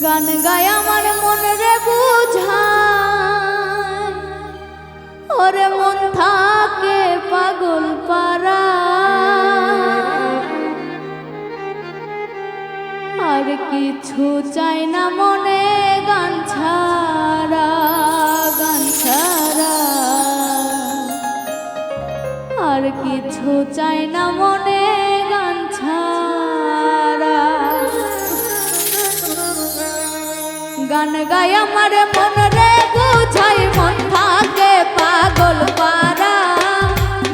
গান গায় আমার মন রে বুঝায়, ওরে মন থাকে পাগল পারা, আর কিছু চাই না মনে গান ছাড়া, গান ছাড়া আর কিছু চাই না মনে গান ছাড়া। গান গায় আমার মন রে বুঝাই, মন থাকে পাগল পারা।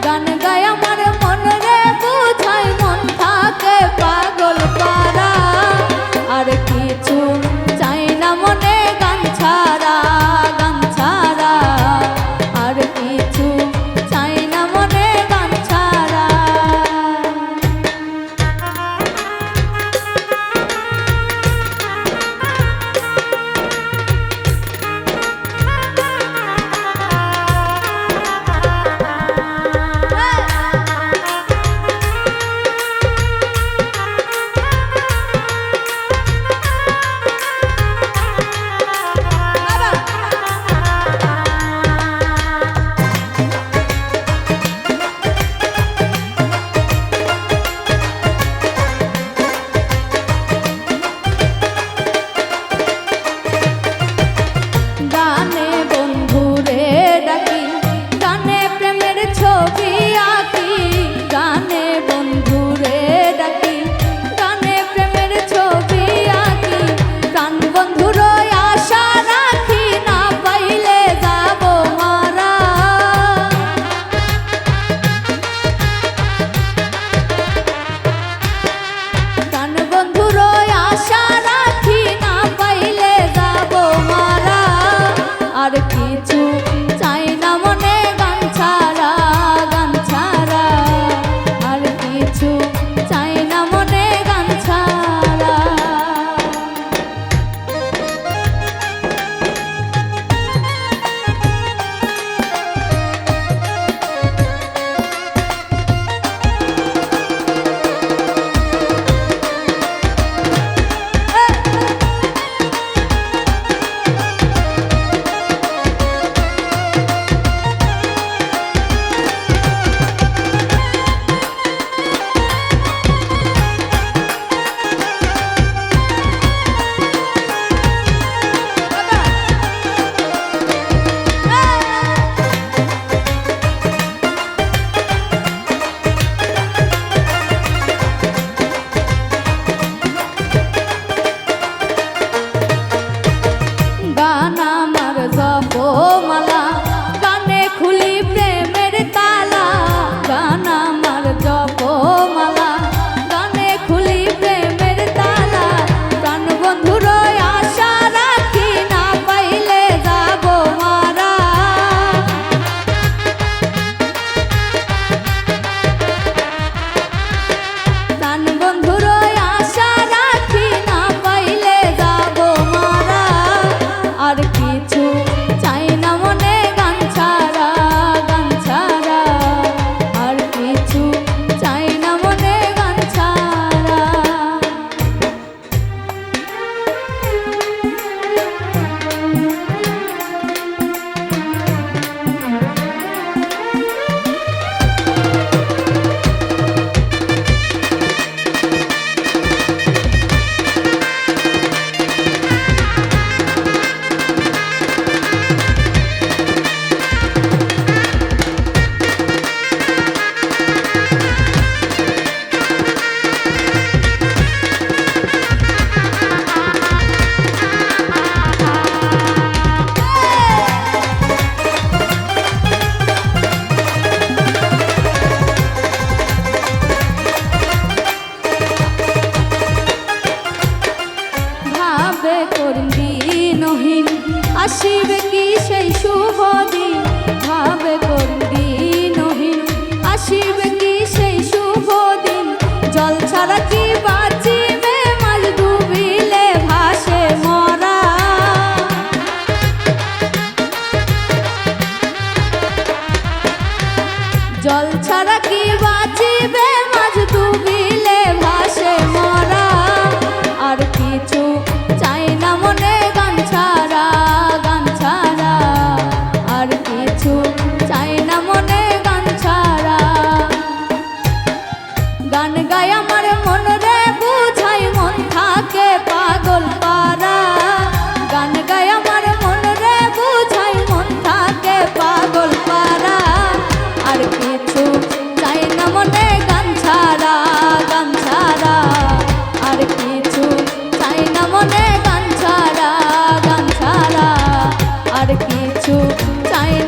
গান গায় আমার মন রে বুঝাই, মন থাকে পাগল পারা, আর কিছু চাই না মনে গান ছাড়া, গান ছাড়া আর কিছু চাই না মনে গান ছাড়া। আর কিছু চাই না মনে গান ছাড়া, গান ছাড়া আর কিছু চাই না মনে গান ছাড়া। মালা গানে খুলি প্রেমের তালা, গান আমার জপমালা গানে খুলি প্রেমের তালা। প্রাণ বন্ধুর আশা রাখি, না পাইলে যাব মারা। প্রাণ বন্ধুর আশা রাখি, না পাইলে যাব মারা, আর কিছু চাই না মনে গান ছাড়া, গান ছাড়া আর কিছু চাই না মনে গান ছাড়া। আসিবে কি সেই শুভ দিন, ভাবে দিনহীন আসিবে কি সেই শুভ দিন। জল ছাড়া কি বাঁচিবে মাঝ ডুবিলে ভাসে মরা। জল ছাড়া কি বাঁচিবে মাঝ ডুবিলে ভাসে মরা, আর কিছু চাই কিছু চাই